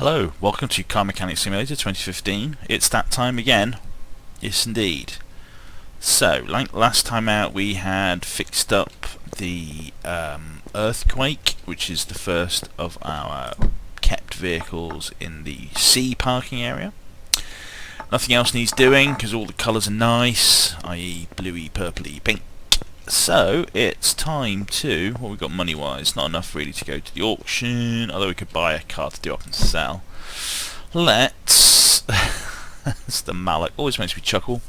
Hello, welcome to Car Mechanics Simulator 2015. It's that time again. Yes, indeed. So, like last time out, we had fixed up the earthquake, which is the first of our kept vehicles in the C parking area. Nothing else needs doing because all the colours are nice, i.e. bluey, purpley, pink. So, it's time to, what we got money-wise, not enough really to go to the auction, although we could buy a car to do up and sell. Let's, that's the mallet, always makes me chuckle.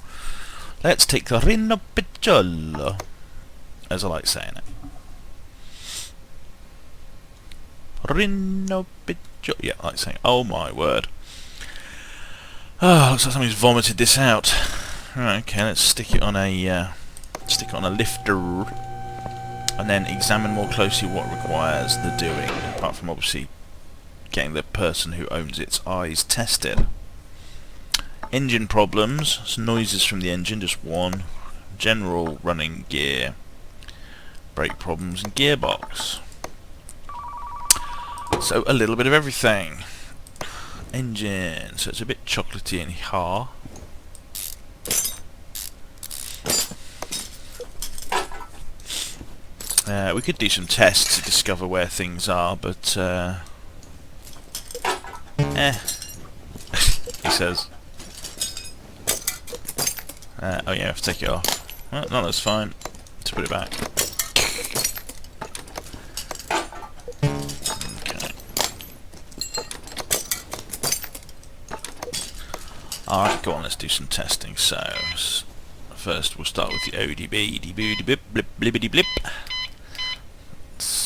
Let's take the Rino Piccolo, as I like saying it. Rino Piccolo, yeah, I like saying it. Oh my word. Oh, looks like somebody's vomited this out. Right, okay, let's stick it on a lifter and then examine more closely what requires the doing, apart from obviously getting the person who owns its eyes tested. Engine problems, some noises from the engine, just one. General running gear, brake problems and gearbox. So a little bit of everything. Engine, so it's a bit chocolatey in here. We could do some tests to discover where things are, but he says. Oh yeah, I have to take it off. Well, no, that's fine. Let's put it back. Okay. Alright, go on, let's do some testing. So, first we'll start with the ODB, blip, blip, blibbity blip.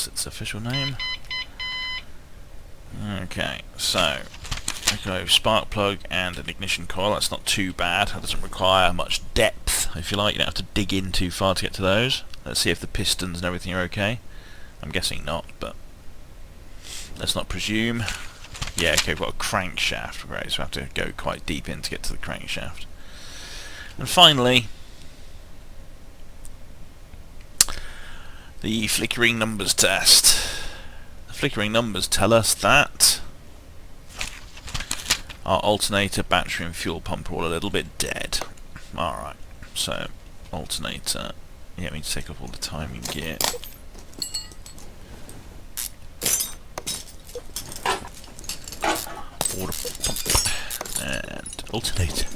Its official name. Okay, so we go spark plug and an ignition coil. That's not too bad. That doesn't require much depth, if you like. You don't have to dig in too far to get to those. Let's see if the pistons and everything are okay. I'm guessing not, but let's not presume. Yeah, okay, we've got a crankshaft. Right, so we have to go quite deep in to get to the crankshaft. And finally, the flickering numbers test. The flickering numbers tell us that our alternator, battery and fuel pump are all a little bit dead. Alright, so alternator, yeah, we need to take off all the timing gear. Water pump and alternator.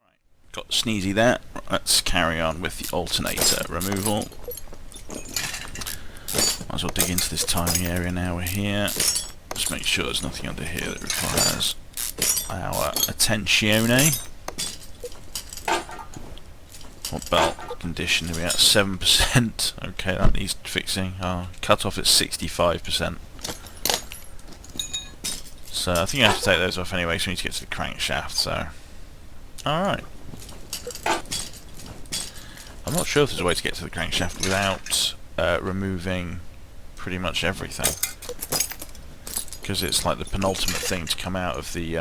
Right, got sneezy there. Let's carry on with the alternator removal. Might as well dig into this timing area now we're here. Just make sure there's nothing under here that requires our attenzione. What belt condition are we at? 7%. Okay, that needs fixing. Cut off at 65%. So I think I have to take those off anyway, so we need to get to the crankshaft, so. Alright. I'm not sure if there's a way to get to the crankshaft without removing pretty much everything. Because it's like the penultimate thing to come out of the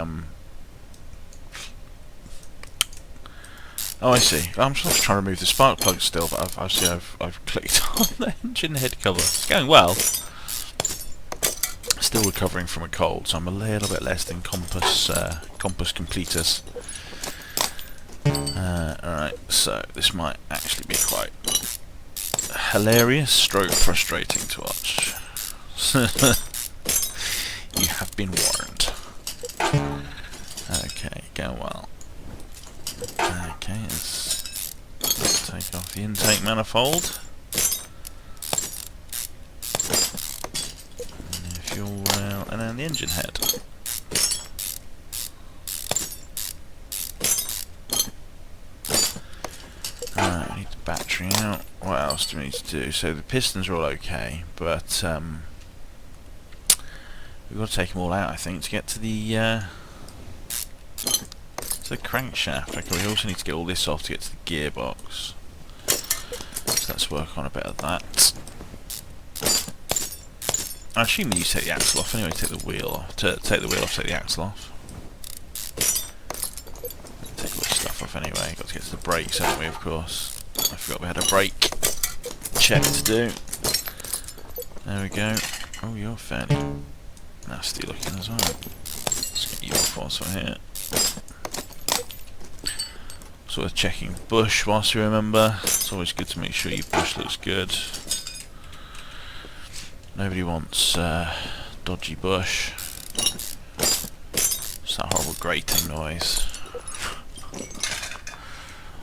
Oh, I see. I'm just trying to remove the spark plug still, but I've clicked on the engine head cover. It's going well. Still recovering from a cold, so I'm a little bit less than compus completus. Alright, so this might actually be quite hilarious, stroke frustrating to watch. You have been warned. Okay, going well. Okay, let's take off the intake manifold. And the fuel rail, and then the engine head. Alright, we need the battery out. What else do we need to do? So the pistons are all okay, but we've got to take them all out, I think, to get to the crankshaft. Okay, we also need to get all this off to get to the gearbox. So let's work on a bit of that. I assume you take the axle off anyway, take the wheel off. To take the wheel off, take the axle off. Take all this stuff off anyway. Got to get to the brakes, haven't we, of course. I forgot we had a brake check to do. There we go. Oh, you're fairly Nasty looking as well. Let's get you off whilst we're here. Sort of checking bush whilst you remember. It's always good to make sure your bush looks good. Nobody wants dodgy bush. It's that horrible grating noise.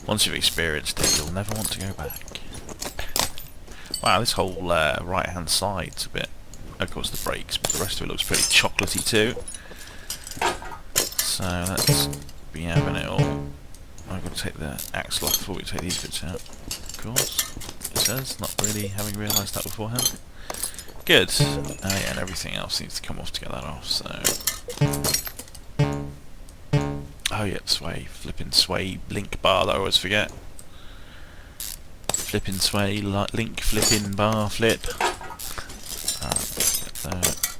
Once you've experienced it, you'll never want to go back. Wow, this whole right hand side's a bit... Of course the brakes, but the rest of it looks pretty chocolatey too. So let's be having it all. I've got to take the axle off before we take these bits out. Of course, it says, not really having realised that beforehand. Good. Yeah, and everything else needs to come off to get that off, so... Oh yeah, flipping sway link bar that I always forget. Flipping sway, link flipping bar flip. Get that.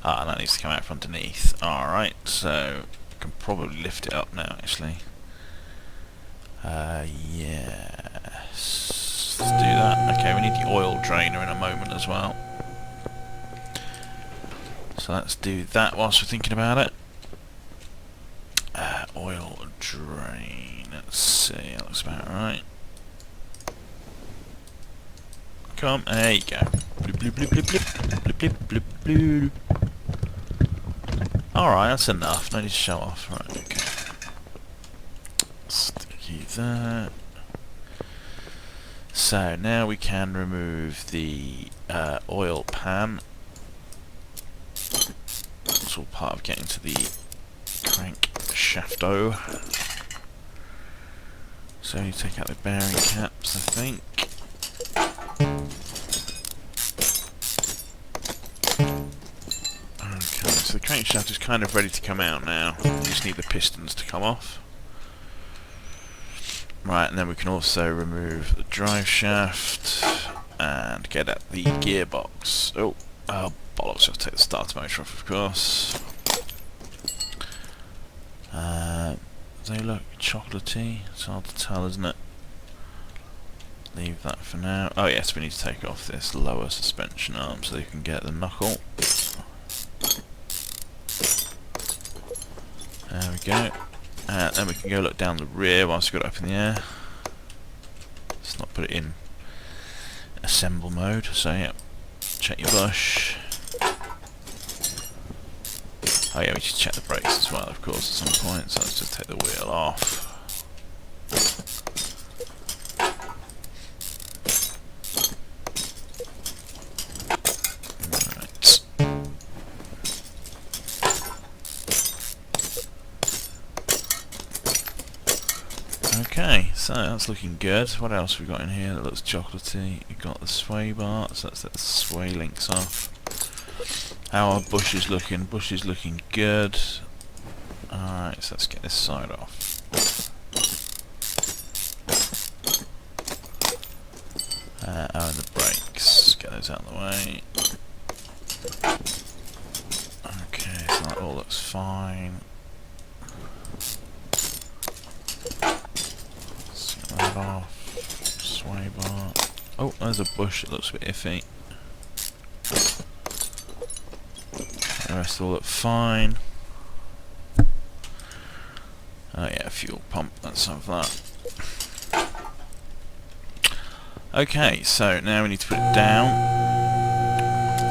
And that needs to come out from underneath. Alright, so I can probably lift it up now actually. Yes. Let's do that. Okay, we need the oil drainer in a moment as well. So let's do that whilst we're thinking about it. Oil drain. Let's see, that looks about right. Come, there you go. Bloop, bloop, bloop, bloop, bloop, bloop, bloop, bloop, bloop. Alright, that's enough. No need to show off. Right, okay. Sticky that. So now we can remove the oil pan. It's all part of getting to the crank shafto. So you take out the bearing caps, I think. Okay, so the crankshaft is kind of ready to come out now. We just need the pistons to come off. Right, and then we can also remove the drive shaft and get at the gearbox. Oh, bollocks, I'll take the starter motor off, of course. They look chocolatey. It's hard to tell, isn't it? Leave that for now. Oh yes, we need to take off this lower suspension arm so you can get the knuckle. There we go. And then we can go look down the rear whilst we've got it up in the air. Let's not put it in assemble mode. So yeah, check your bush. Oh yeah, we should check the brakes as well, of course, at some point. So let's just take the wheel off. Okay, so that's looking good. What else have we got in here that looks chocolatey? We've got the sway bar, so let's let the sway links off. How our bush is looking? Bush is looking good. Alright, so let's get this side off. Oh, and the brakes. Get those out of the way. Okay, so that all looks fine. That off. Sway bar. Oh, there's a bush that looks a bit iffy. The rest all look fine. Oh yeah, fuel pump, let's have that. Okay, so now we need to put it down.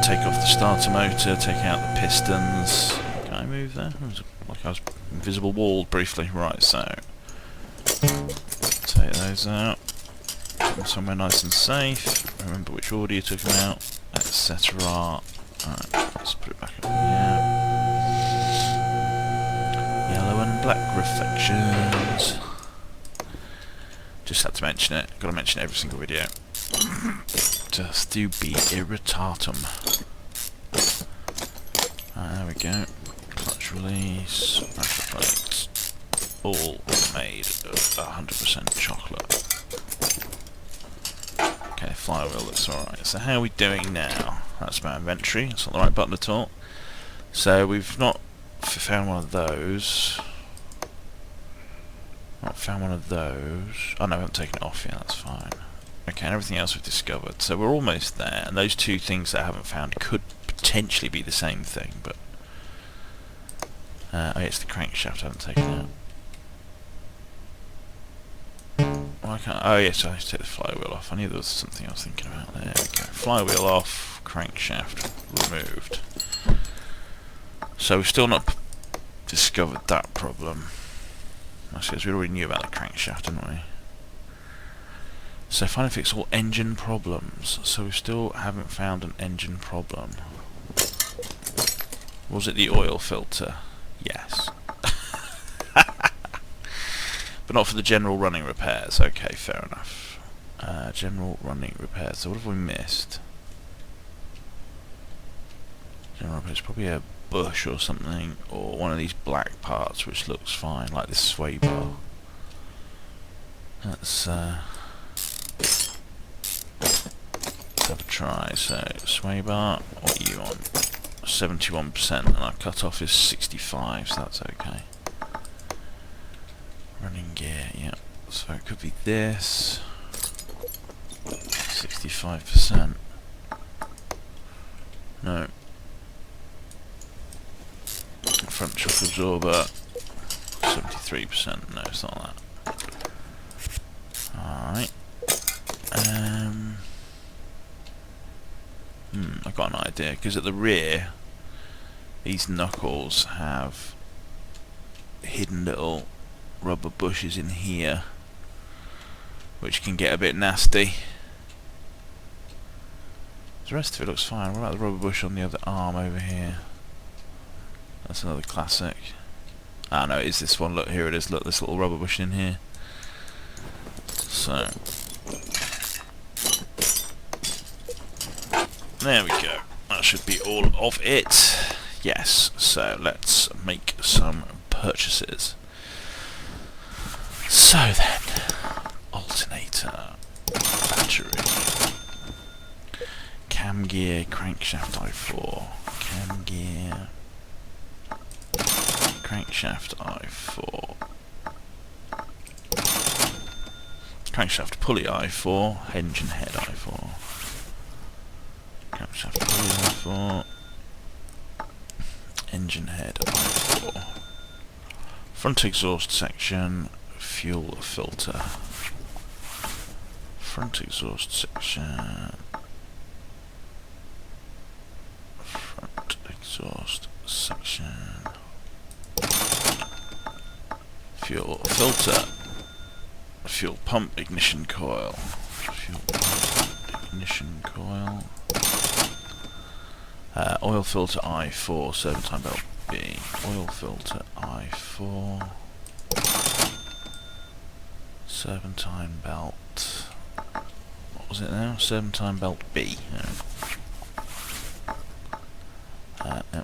Take off the starter motor, take out the pistons. Can I move there? It was like I was invisible walled briefly. Right, so take those out. Put them somewhere nice and safe. Remember which order you took them out, etc. Alright, let's put it back up. Yeah. Yellow and black reflections. Just had to mention it. Got to mention it every single video. Just to be irritatum. There we go. Clutch release. Pressure plates. All made of 100% chocolate. Okay, flywheel looks alright. So how are we doing now? That's my inventory. That's not the right button at all. So we've not found one of those. Not found one of those. Oh no, we haven't taken it off yet. That's fine. Okay, and everything else we've discovered. So we're almost there. And those two things that I haven't found could potentially be the same thing, but oh, it's the crankshaft I haven't taken out. Why can't? Oh yes, I have to take the flywheel off. I knew there was something I was thinking about. There we go. Flywheel off, crankshaft removed. So we've still not discovered that problem. I suppose we already knew about the crankshaft, didn't we? So finally fix all engine problems. So we still haven't found an engine problem. Was it the oil filter? Yes. But not for the general running repairs. Okay, fair enough. General running repairs. So what have we missed? General repairs, probably a bush or something, or one of these black parts which looks fine, like this sway bar. Let's have a try. So sway bar, what are you on? 71%, and our cutoff is 65, so that's okay. Running gear, yeah. So it could be this. 65%. No. Front shock absorber. 73%. No, it's not that. Alright. I've got an idea, because at the rear, these knuckles have hidden little rubber bushes in here, which can get a bit nasty. The rest of it looks fine. What about the rubber bush on the other arm over here? That's another classic. Ah no, it is this one. Look, here it is. Look, this little rubber bush in here. So there we go. That should be all of it. Yes, so let's make some purchases. So then, alternator, battery, cam gear, crankshaft i4, cam gear, crankshaft i4, crankshaft pulley i4, engine head i4, crankshaft pulley i4, engine head i4, front exhaust section, fuel filter, front exhaust section, front exhaust section, fuel filter, fuel pump ignition coil, fuel pump ignition coil, oil filter I4, serpentine belt B, oil filter I4, serpentine belt, what was it now? Serpentine belt B. There we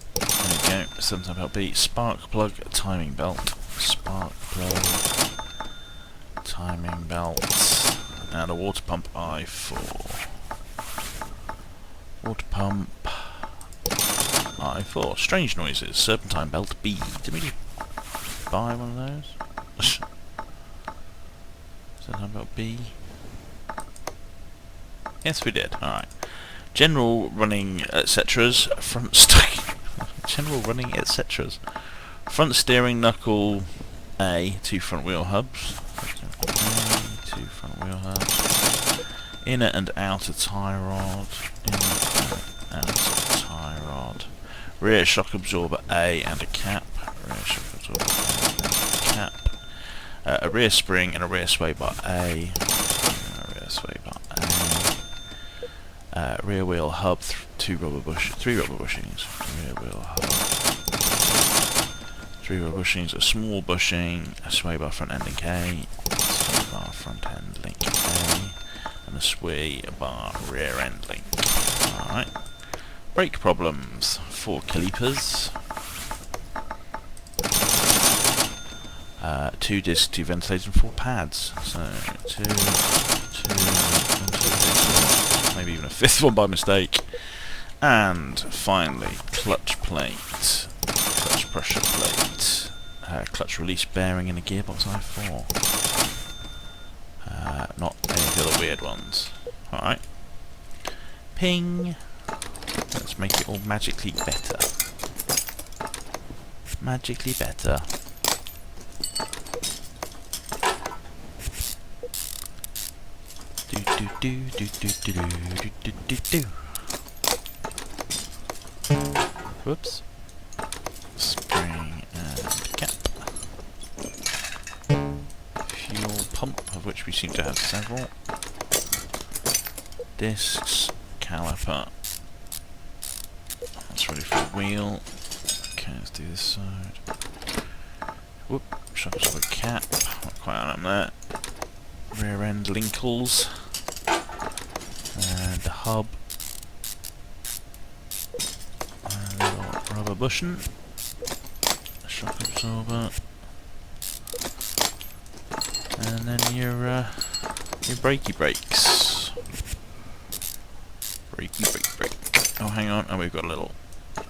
go, serpentine belt B, spark plug timing belt, spark plug timing belt, and a water pump I4. Water pump I4. Strange noises, serpentine belt B. Did we just buy one of those? Serpentine belt B. Yes, we did. Alright. General running etc's. Front general running etc's. Front steering knuckle A, 2 front wheel hubs. A, 2 front wheel hubs. Inner and outer tie rod. Inner and outer tie rod. Rear shock absorber A and a cap. Rear shock absorber A and a cap. A rear spring and a rear sway bar A. A rear sway bar A. Rear wheel hub, 3 rubber bushings. Rear wheel hub, 3 rubber bushings, a small bushing, a sway bar front end link A, sway bar front end link A, and a sway bar rear end link. Alright. Brake problems, 4 calipers. 2 discs, 2 ventilators, and 4 pads. So 2, 2, 1, 2, maybe even a 5th one by mistake. And finally, clutch plate, clutch pressure plate, clutch release bearing, and a gearbox I4. Not any of the other weird ones. Alright. Ping. Let's to make it all magically better. Magically better. Do do do do do do do do do do. Whoops. Spring and cap. Fuel pump, of which we seem to have several. Discs, caliper. That's ready for a wheel. Okay, let's do this side. Whoop, shock absorber cap. Not quite on there. Rear end linkles. And the hub. A little rubber bushing. Shock absorber. And then your brakey brakes. Brake. Oh, hang on. Oh, we've got a little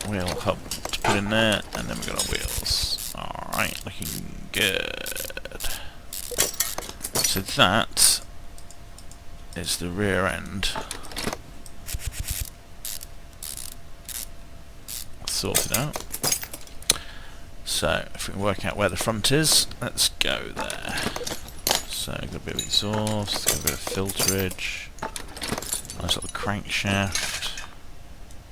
wheel hub to put in there, and then we've got our wheels. Alright, looking good. So that is the rear end sorted out. So, if we can work out where the front is, let's go there. So, got a bit of exhaust, got a bit of filterage. Nice little crankshaft.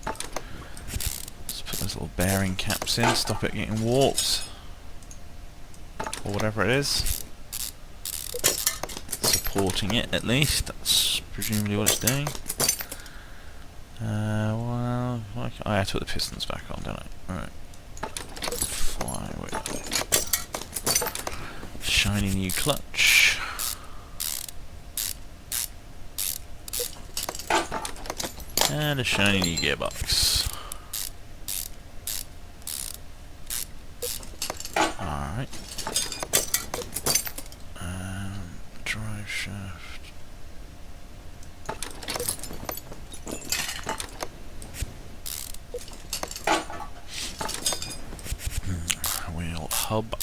Let's put those little bearing caps in, stop it getting warped. Or whatever it is. Supporting it at least, that's presumably what it's doing. Well, I have to put the pistons back on, don't I? Alright. Flywheel. Shiny new clutch. And a shiny new gearbox. Alright. Drive shaft. Wheel hub.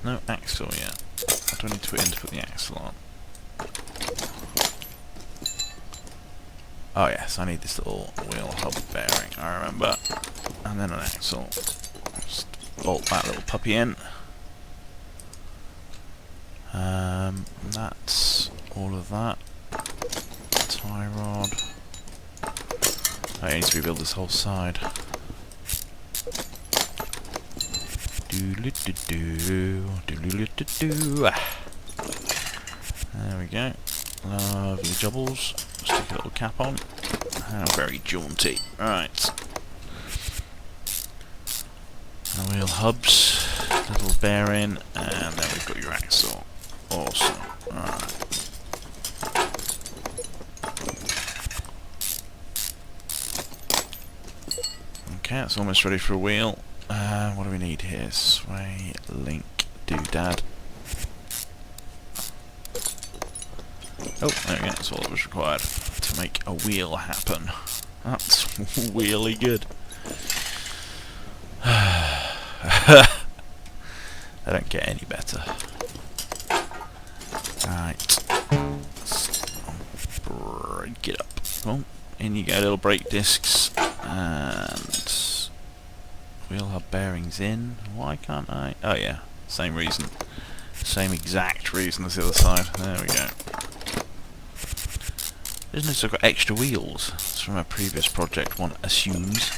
No axle yet. What do I need to put in to put the axle on? Oh yes, I need this little wheel hub bearing, I remember. And then an axle. Just bolt that little puppy in. That's all of that. Tie rod. I need to rebuild this whole side. There we go. Lovely jobbles. Stick a little cap on. How very jaunty. Right. And wheel hubs, little bearing, and then we've got your axle. Awesome. Alright. Okay, it's almost ready for a wheel. What do we need here? Sway, link, doodad. Oh, there we go, that's all that was required to make a wheel happen. That's really good. They don't get any better. Right. Break it up. Well, in you go, little brake discs. And wheel hub bearings in. Why can't I? Oh yeah, same reason. Same exact reason as the other side. There we go. Isn't it so got extra wheels? It's from a previous project, one assumes.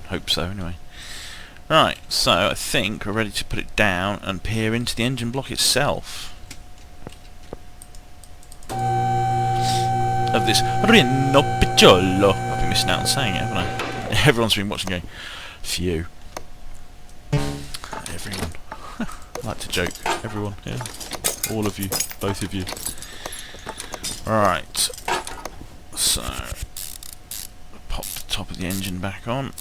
Hope so, anyway. Right, so I think we're ready to put it down and peer into the engine block itself. Of this Rino Piccolo. I've been missing out on saying it, haven't I? Everyone's been watching going, phew. Everyone. I like to joke. Everyone, yeah. All of you. Both of you. Right. So, pop the top of the engine back on.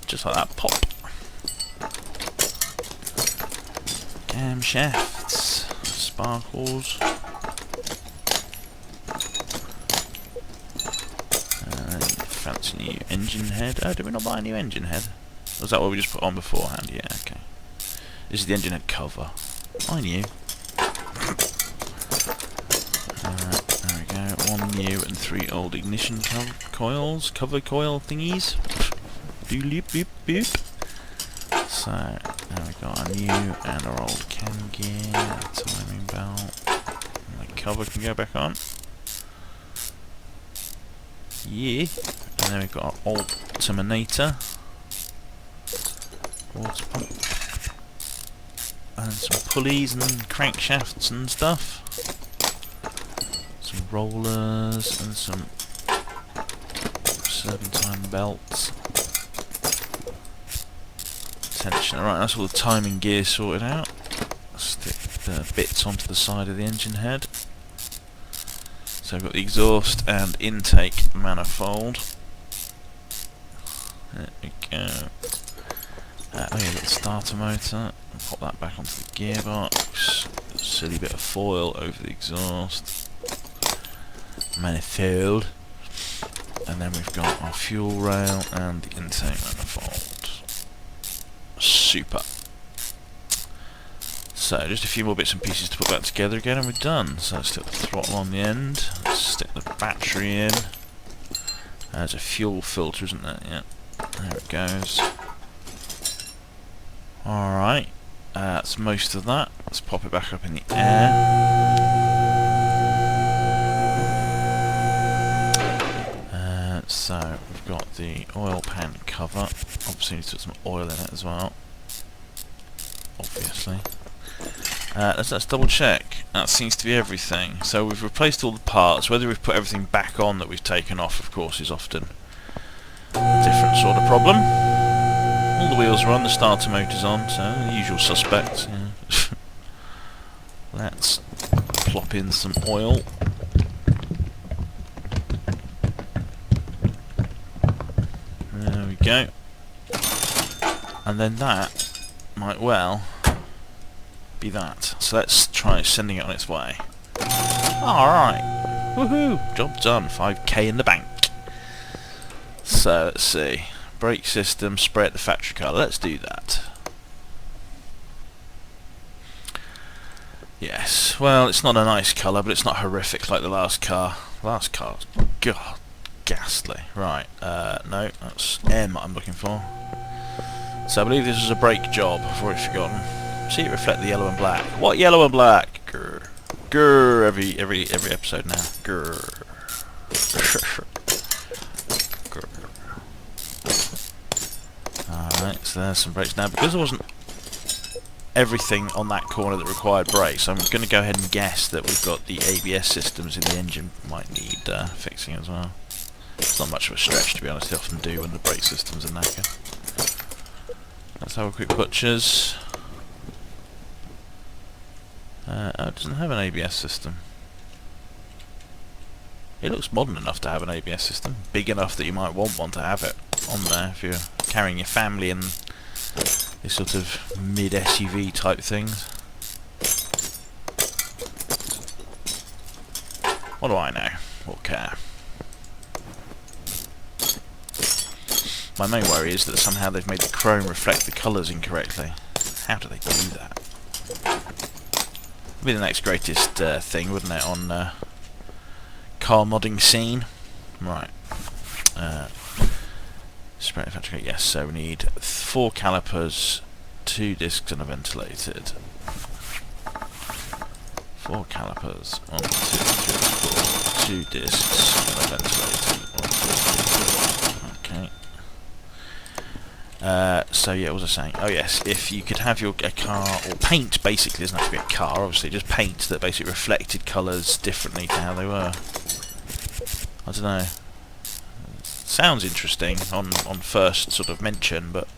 Just like that, pop. Camshafts, sparkles. And fancy new engine head. Oh, did we not buy a new engine head? Was that what we just put on beforehand? Yeah, okay. This is the engine head cover. I knew. There we new and 3 old ignition cover coil thingies. Doop boop boop. So now we've got our new and our old cam gear, timing belt, and the cover can go back on. Yeah, and then we've got our alternator, water pump, and some pulleys and crankshafts and stuff. Some rollers and some serpentine belts. Tension. Alright, that's all the timing gear sorted out. Stick the bits onto the side of the engine head. So we've got the exhaust and intake manifold. There we go. Oh yeah, we've got the starter motor. Pop that back onto the gearbox. Silly bit of foil over the exhaust. Manifold. And then we've got our fuel rail and the intake manifold. Super. So just a few more bits and pieces to put that together again and we're done. So let's stick the throttle on the end. Let's stick the battery in. There's a fuel filter, isn't there? Yeah. There it goes. Alright. That's most of that. Let's pop it back up in the air. So we've got the oil pan cover. Obviously need to put some oil in it as well. Obviously. Let's double check. That seems to be everything. So we've replaced all the parts. Whether we've put everything back on that we've taken off, of course, is often a different sort of problem. All the wheels are on, the starter motor's on, so the usual suspects. Yeah. Let's plop in some oil. There we go. And then that might well be that. So let's try sending it on its way. Alright. Woohoo! Job done. 5k in the bank. So let's see. Brake system, spray at the factory colour. Let's do that. Yes. Well, it's not a nice colour, but it's not horrific like the last car. Last car was, God, ghastly. Right. No, that's M I'm looking for. So I believe this was a brake job. I've already forgotten. See it reflect the yellow and black. What yellow and black? Grr. Grr. Every episode now. Grr. Grr. Alright, so there's some brakes now. Because there wasn't everything on that corner that required brakes, I'm going to go ahead and guess that we've got the ABS systems in the engine might need fixing as well. It's not much of a stretch, to be honest. They often do when the brake systems are knackered. Let's have a quick butchers. Oh, it doesn't have an ABS system. It looks modern enough to have an ABS system. Big enough that you might want one to have it on there if you're carrying your family and these sort of mid-SUV type things. What do I know? Or care? My main worry is that somehow they've made the chrome reflect the colours incorrectly. How do they do that? Would be the next greatest thing, wouldn't it, on car modding scene? Right. Spray factory, yes, so we need 4 calipers, 2 discs and a ventilated. 4 calipers, 1, 2, 3, 4, 2 discs and a ventilated. 1, 2, 3. Okay. So yeah, what was I saying? Oh yes, if you could have a car, or paint basically, doesn't have to be a car, obviously, just paint that basically reflected colours differently to how they were. I don't know. Sounds interesting on first sort of mention, but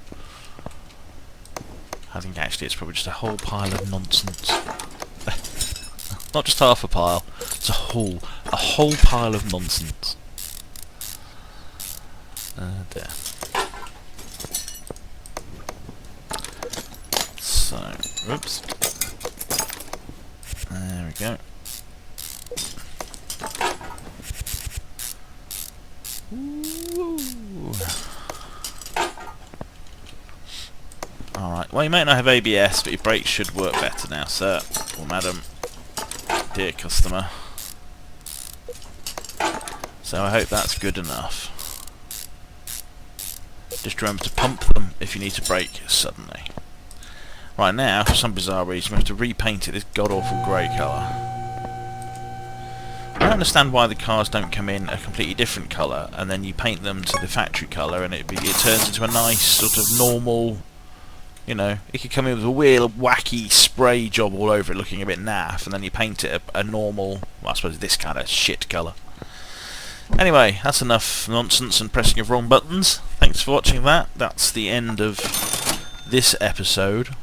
I think actually it's probably just a whole pile of nonsense. Not just half a pile, it's a whole pile of nonsense. There. So, oops. There we go. Alright, well you might not have ABS, but your brakes should work better now, sir or madam, dear customer. So I hope that's good enough. Just remember to pump them if you need to brake suddenly. Right, now, for some bizarre reason, we have to repaint it this god-awful grey colour. I don't understand why the cars don't come in a completely different colour, and then you paint them to the factory colour, and it turns into a nice sort of normal, you know, it could come in with a weird wacky spray job all over it looking a bit naff, and then you paint it a normal, well, I suppose this kind of shit colour. Anyway, that's enough nonsense and pressing of wrong buttons. Thanks for watching that. That's the end of this episode.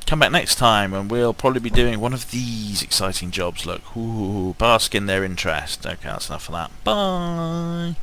Come back next time and we'll probably be doing one of these exciting jobs. Look, ooh, bask in their interest. Okay, that's enough of that. Bye!